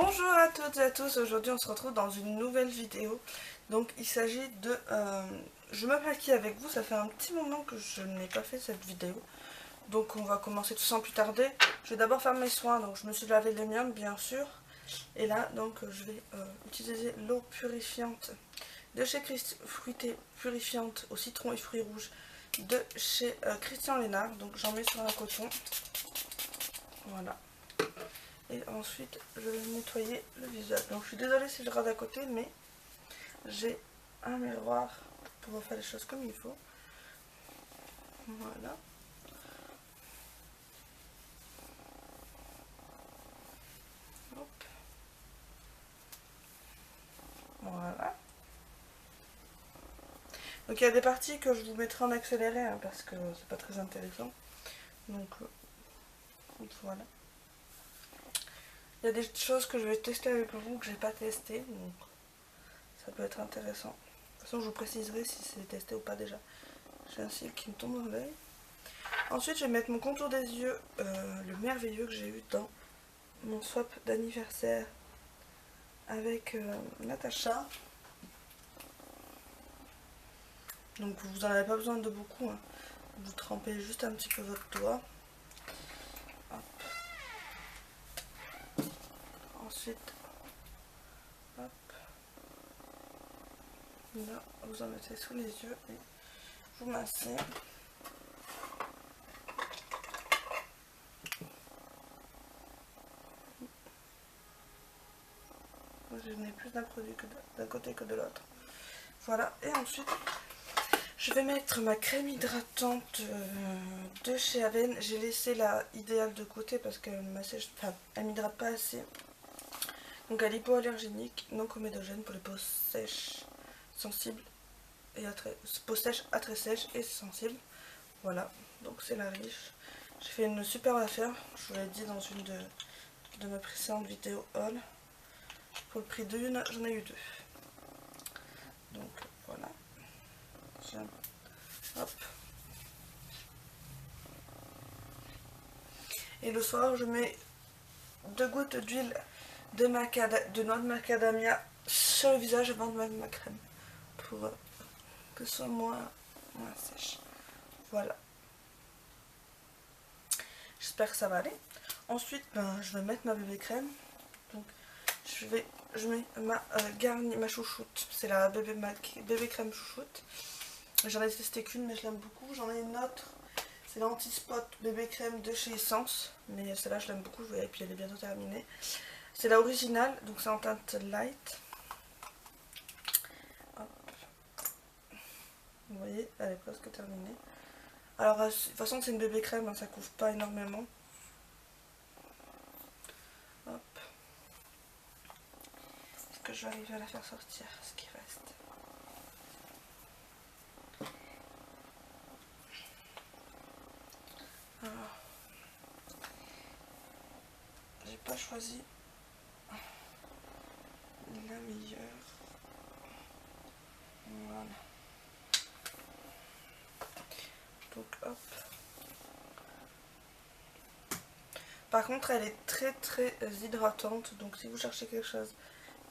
Bonjour à toutes et à tous, aujourd'hui on se retrouve dans une nouvelle vidéo. Donc il s'agit de... je me maquille avec vous, ça fait un petit moment que je n'ai pas fait cette vidéo. Donc on va commencer tout sans plus tarder. Je vais d'abord faire mes soins, donc je me suis lavé les miens bien sûr. Et là donc je vais utiliser l'eau purifiante de chez Fruité Purifiante au citron et fruits rouges de chez Christian Lénard. Donc j'en mets sur un coton. Voilà. Et ensuite, je vais nettoyer le visage. Donc, je suis désolée si je rate à côté, mais j'ai un miroir pour pouvoir faire les choses comme il faut. Voilà. Hop. Voilà. Donc, il y a des parties que je vous mettrai en accéléré, hein, parce que c'est pas très intéressant. Donc, voilà. Il y a des choses que je vais tester avec vous que j'ai pas testé, donc ça peut être intéressant. De toute façon, je vous préciserai si c'est testé ou pas déjà. J'ai un cil qui me tombe dans l'œil. Ensuite, je vais mettre mon contour des yeux, le merveilleux que j'ai eu dans mon swap d'anniversaire avec Natacha. Donc, vous n'en avez pas besoin de beaucoup, hein. Vous trempez juste un petit peu votre doigt. Hop. Ensuite, hop. Là, vous en mettez sous les yeux et vous massez. Je n'ai plus d'un produit que d'un côté que de l'autre. Voilà, et ensuite je vais mettre ma crème hydratante de chez Aven. J'ai laissé la idéale de côté parce qu'elle m'hydrate pas assez. Donc elle est hypoallergénique, non comédogène pour les peaux sèches, sensibles et peau sèche à très sèche et sensible. Voilà, donc c'est la riche. J'ai fait une superbe affaire, je vous l'ai dit dans une de mes précédentes vidéos haul. Pour le prix d'une, j'en ai eu deux. Donc voilà. Hop. Et le soir, je mets 2 gouttes d'huile de noix de macadamia sur le visage avant de mettre ma crème. Pour que ce soit moins sèche. Voilà. J'espère que ça va aller. Ensuite, je vais mettre ma bébé crème. Donc, je mets ma chouchoute. C'est la bébé crème chouchoute. J'en ai testé qu'une, mais je l'aime beaucoup. J'en ai une autre. C'est l'anti-spot bébé crème de chez Essence. Mais celle-là, je l'aime beaucoup. Et puis, elle est bientôt terminée. C'est la originale. Donc, c'est en teinte light. Hop. Vous voyez, elle est presque terminée. Alors, de toute façon, c'est une bébé crème. Hein, ça couvre pas énormément. Hop. Est-ce que je vais arriver à la faire sortir, ce qui reste? Alors, j'ai pas choisi la meilleure. Voilà. Donc hop. Par contre, elle est très hydratante. Donc si vous cherchez quelque chose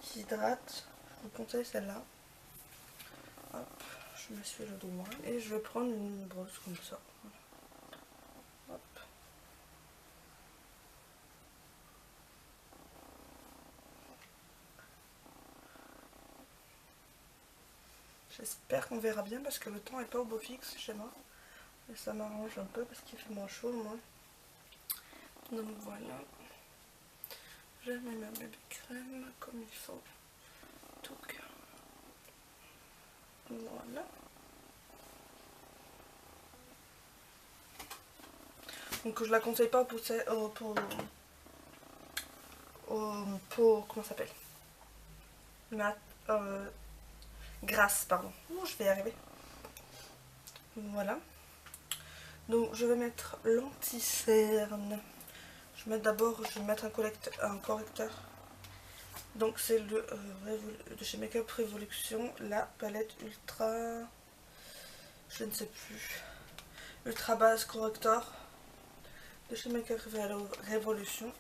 qui hydrate, je vous conseille celle-là. Hop, je me suis le doigt et je vais prendre une brosse comme ça. Voilà. Hop. J'espère qu'on verra bien parce que le temps n'est pas au beau fixe chez moi. Et ça m'arrange un peu parce qu'il fait moins chaud moi. Donc voilà. Je mets ma bébé crème comme il faut. Donc voilà. Donc je la conseille pas pour comment ça s'appelle, mat grasse, pardon. Oh, je vais y arriver. Voilà. Donc je vais mettre l'anti-cerne. Je vais mettre un correcteur. Donc c'est le de chez Make Up Révolution, la palette Ultra, je ne sais plus, Ultra Base Corrector de chez Make Up Révolution.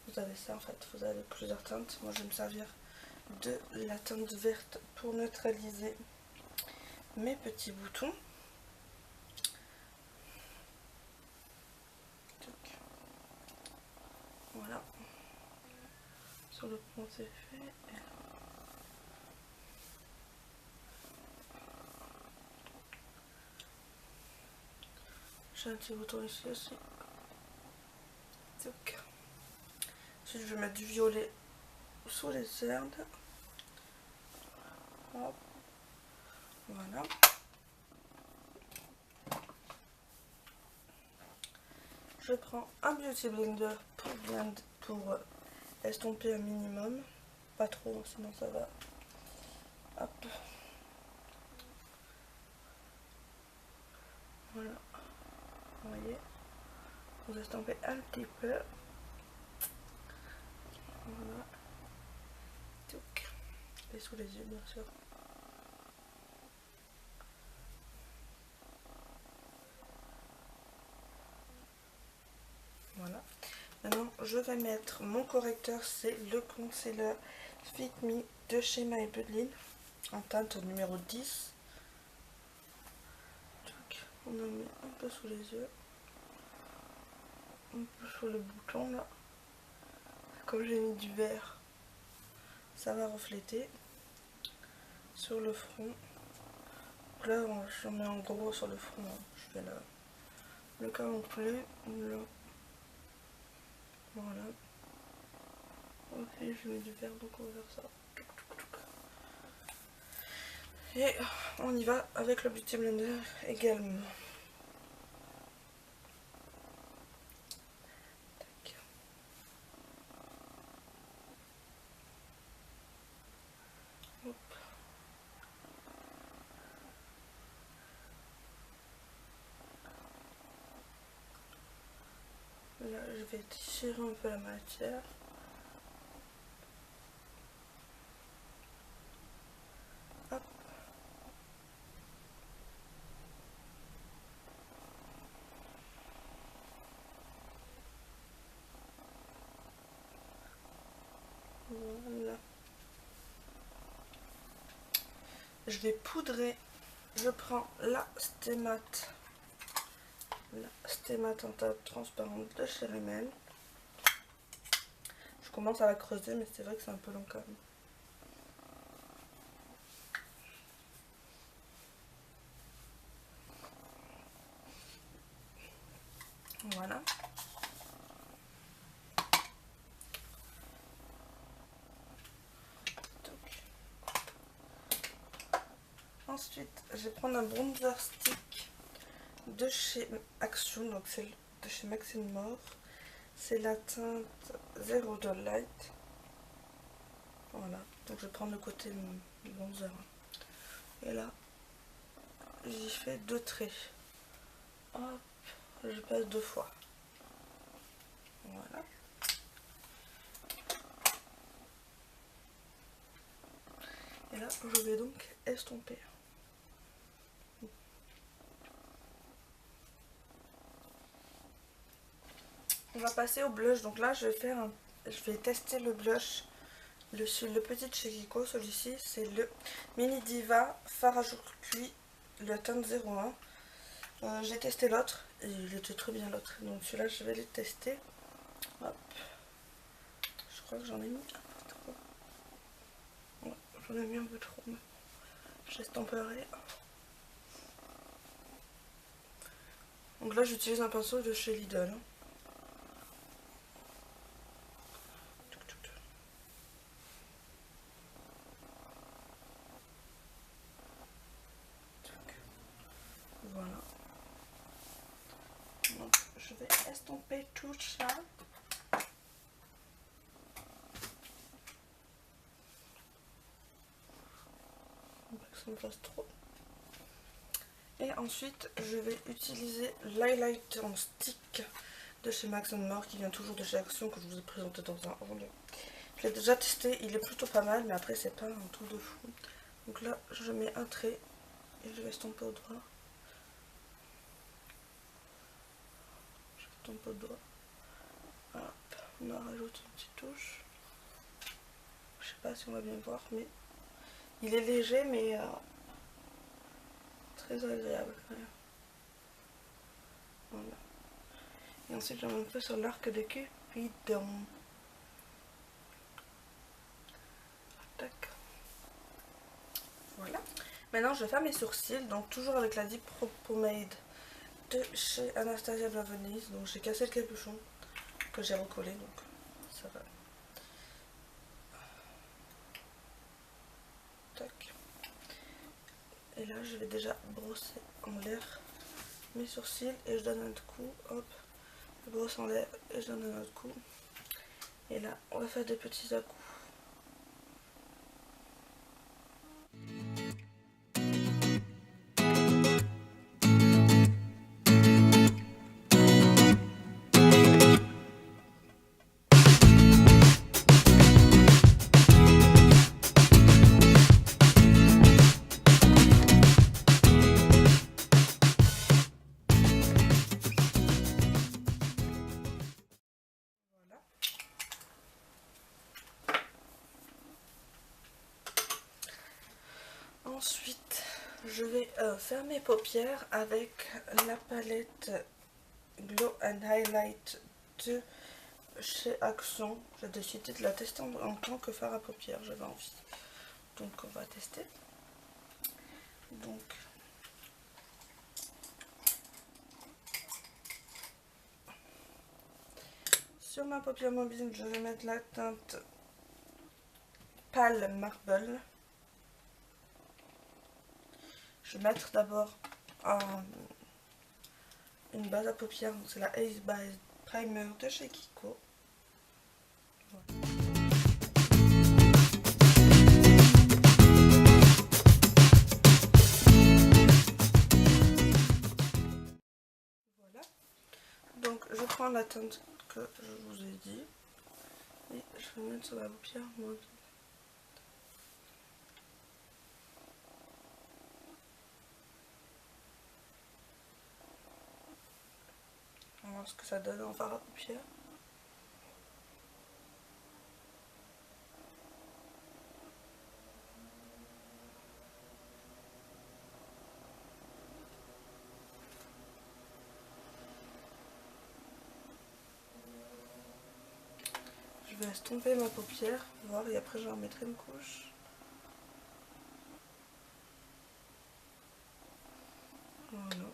vous avez ça en fait, vous avez plusieurs teintes. Moi je vais me servir de la teinte verte pour neutraliser mes petits boutons. Voilà, sur le point c'est fait. J'ai un petit bouton ici aussi. Donc. Ensuite je vais mettre du violet sous les cernes. Hop. Voilà. Je prends un beauty blender pour estomper un minimum. Pas trop, sinon ça va. Hop. Voilà. Vous voyez. Vous estampez un petit peu. Voilà. Et sous les yeux, bien sûr. Voilà. Maintenant, je vais mettre mon correcteur, c'est le concealer Fit Me de chez Maybelline en teinte numéro 10. Donc, on en met un peu sous les yeux, un peu sur le bouton là. Comme j'ai mis du vert, ça va refléter sur le front. Donc là, j'en mets en gros sur le front. Je fais le cas non plus. Là. Voilà. Ok, je mets du vert, donc on va faire ça. Et on y va avec le Beauty Blender également. Tac. Hop. Là, je vais tirer un peu la matière. Hop. Voilà. Je vais poudrer. Je prends la Stémat en teinte transparente de chez Rimmel. Je commence à la creuser, mais c'est vrai que c'est un peu long quand même. Voilà. Donc. Ensuite, je vais prendre un bronzer stick de chez Action, donc c'est de chez Maxine Mort. C'est la teinte Zero Dull Light. Voilà, donc je vais prendre le côté du bronzer. Et là, j'y fais 2 traits. Hop, je passe 2 fois. Voilà. Et là, je vais donc estomper. On va passer au blush. Donc là, je vais tester le blush. Le petit de chez Kiko, celui-ci, c'est le Mini Diva Fard à jour cuit, le teinte 01. J'ai testé l'autre et il était très bien l'autre. Donc celui-là, je vais le tester. Hop. Je crois que j'en ai mis un peu trop. Ouais, j'en ai mis un peu trop. J'estomperai. Donc là, j'utilise un pinceau de chez Lidl. Voilà. Donc, je vais estomper tout ça. Que ça me fasse trop. Et ensuite, je vais utiliser l'highlight en stick de chez Max More qui vient toujours de chez Action que je vous ai présenté dans un haul. Je l'ai déjà testé, il est plutôt pas mal, mais après c'est pas un truc de fou. Donc là, je mets un trait et je vais estomper au doigt. Je estompe au doigt. Hop, On en rajoute une petite touche. Je sais pas si on va bien voir, mais il est léger, mais très agréable quand même. Voilà. Et ensuite, j'en mets un peu sur l'arc de Cupidon. Tac. Voilà. Maintenant, je vais faire mes sourcils, donc toujours avec la Deep Pro Pomade de chez Anastasia de Venise. Donc, j'ai cassé le capuchon que j'ai recollé, donc ça va. Tac. Et là, je vais déjà brosser en l'air mes sourcils et je donne un autre coup. Hop, je brosse en l'air et je donne un autre coup. Et là, on va faire des petits à-coups. Ensuite, je vais faire mes paupières avec la palette Glow and Highlight de chez Action. J'ai décidé de la tester en tant que fard à paupières, j'avais envie. Donc on va tester. Donc sur ma paupière mobile, je vais mettre la teinte Pale Marble. Je vais mettre d'abord une base à paupières, c'est la Ace Base Primer de chez Kiko. Voilà. Voilà. Donc je prends la teinte que je vous ai dit et je vais mettre sur la paupière mobile. On va voir ce que ça donne en fard à paupières. Je vais estomper ma paupière, voir, et après j'en mettrai une couche. Voilà.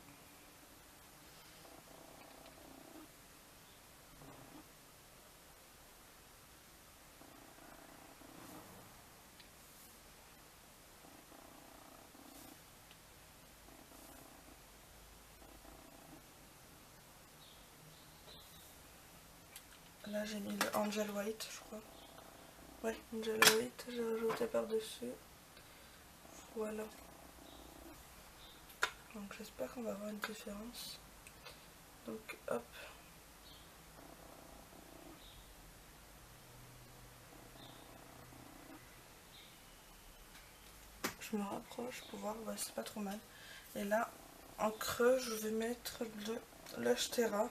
Là j'ai mis le Angel White, je crois. Ouais, Angel White, j'ai rajouté par-dessus. Voilà. Donc j'espère qu'on va avoir une différence. Donc hop. Je me rapproche pour voir, ouais, c'est pas trop mal. Et là, en creux, je vais mettre de l'Ashtera.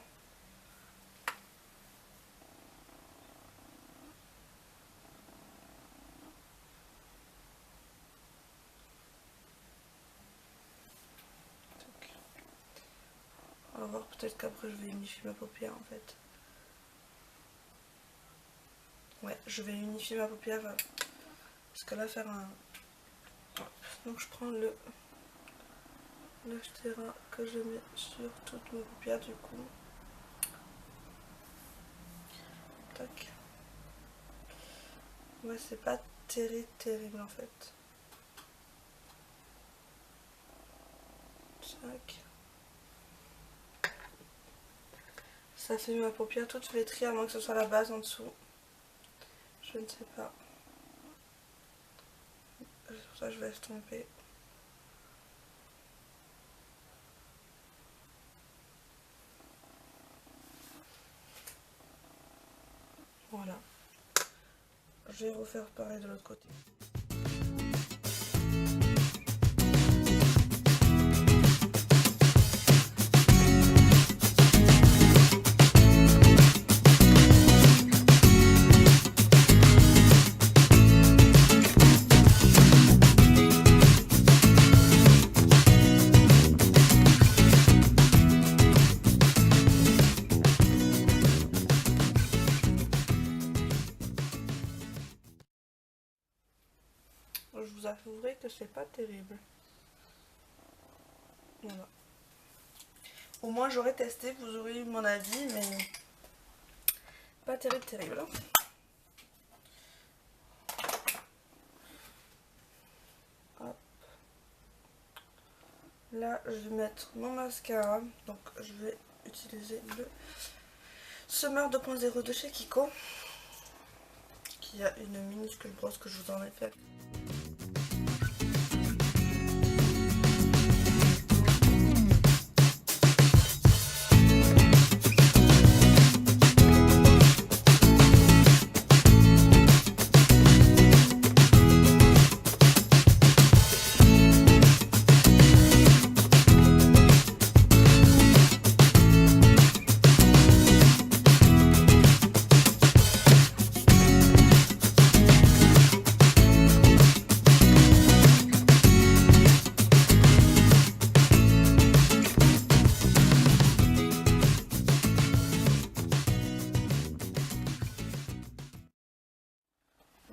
On va voir, peut-être qu'après je vais unifier ma paupière en fait. Ouais, je vais unifier ma paupière parce que là faire un... Donc je prends le l'Ashtera que je mets sur toute ma paupière du coup. Tac. Ouais, c'est pas terrible en fait. Tac. Ça fait ma paupière toute flétrie, à moins que ce soit la base en dessous. Je ne sais pas. C'est pour ça que je vais estomper. Voilà. Je vais refaire pareil de l'autre côté. vous avouerai que c'est pas terrible. Voilà. Au moins j'aurais testé, vous aurez eu mon avis, mais pas terrible, terrible. Hop. Là, je vais mettre mon mascara. Donc, je vais utiliser le Summer 2.0 de chez Kiko, qui a une minuscule brosse que je vous en ai fait.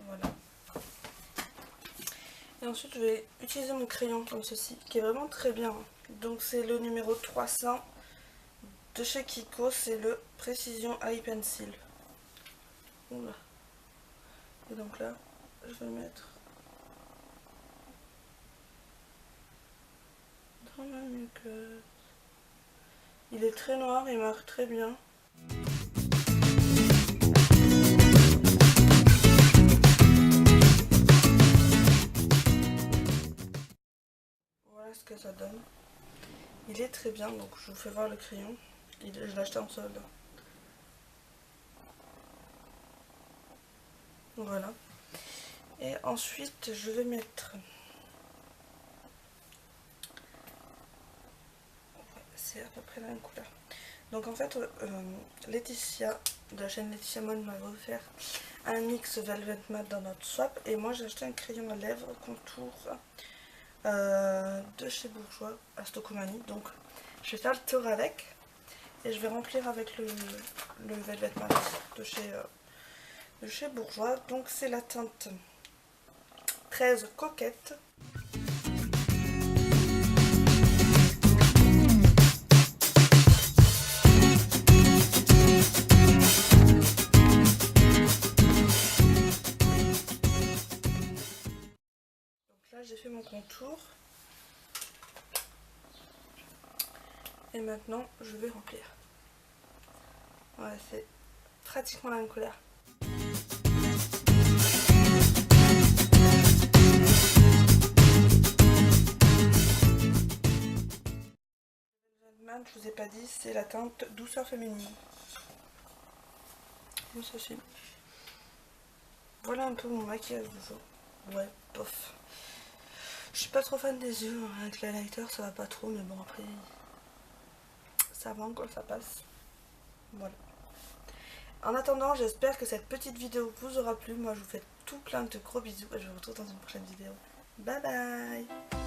Voilà. Et ensuite je vais utiliser mon crayon comme ceci, qui est vraiment très bien. Donc c'est le numéro 300 de chez Kiko, c'est le Precision Eye Pencil. Oula. Et donc là, je vais le mettre dans ma muqueuse. Il est très noir, il marque très bien. Voilà ce que ça donne. Il est très bien, donc je vous fais voir le crayon. Je l'ai acheté en solde. Voilà. Et ensuite, je vais mettre... C'est à peu près la même couleur. Donc en fait, Laetitia, de la chaîne Laetitia Mode, m'avait offert un mix Velvet Matte dans notre swap. Et moi, j'ai acheté un crayon à lèvres contour de chez Bourjois à Stocomanie. Donc je vais faire le tour avec. Et je vais remplir avec le Velvet Matte de chez Bourjois. Donc c'est la teinte 13 coquette. Donc là j'ai fait mon contour. Et maintenant je vais remplir. Voilà, c'est pratiquement la même couleur. Je vous ai pas dit, c'est la teinte douceur féminine. Comme ceci. Voilà un peu mon maquillage du jour. Ouais, bof. Je suis pas trop fan des yeux, avec l'highlighter ça va pas trop, mais bon après ça va encore, ça passe. Voilà. En attendant, j'espère que cette petite vidéo vous aura plu. Moi je vous fais tout plein de gros bisous et je vous retrouve dans une prochaine vidéo. Bye bye.